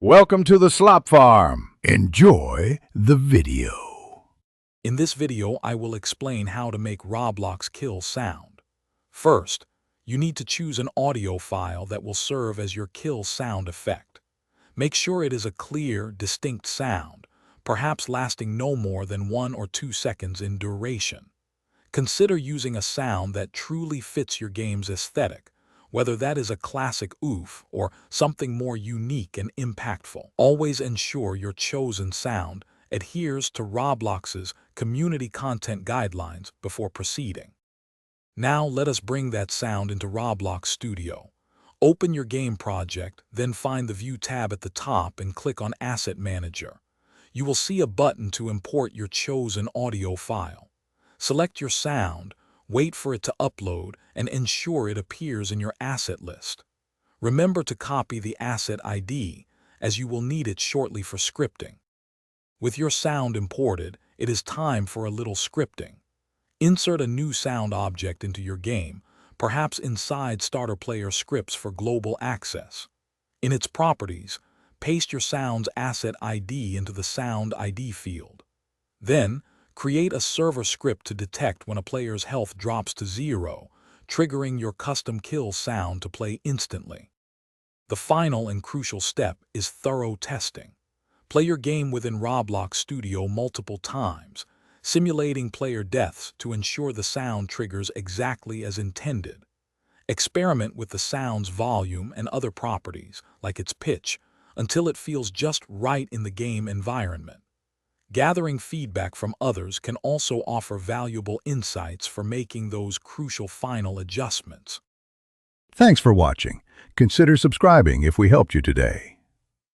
Welcome to the Slop Farm. Enjoy the video. In this video, I will explain how to make Roblox kill sound. First, you need to choose an audio file that will serve as your kill sound effect. Make sure it is a clear, distinct sound, perhaps lasting no more than 1 or 2 seconds in duration. Consider using a sound that truly fits your game's aesthetic, whether that is a classic oof or something more unique and impactful. Always ensure your chosen sound adheres to Roblox's community content guidelines before proceeding. Now let us bring that sound into Roblox Studio. Open your game project, then find the View tab at the top and click on Asset Manager. You will see a button to import your chosen audio file. Select your sound, wait for it to upload, and ensure it appears in your asset list. Remember to copy the asset ID, as you will need it shortly for scripting. With your sound imported, it is time for a little scripting. Insert a new sound object into your game, perhaps inside starter player scripts for global access. In its properties, paste your sound's asset ID into the sound ID field. Then, create a server script to detect when a player's health drops to 0, triggering your custom kill sound to play instantly. The final and crucial step is thorough testing. Play your game within Roblox Studio multiple times, simulating player deaths to ensure the sound triggers exactly as intended. Experiment with the sound's volume and other properties, like its pitch, until it feels just right in the game environment. Gathering feedback from others can also offer valuable insights for making those crucial final adjustments. Thanks for watching. Consider subscribing if we helped you today.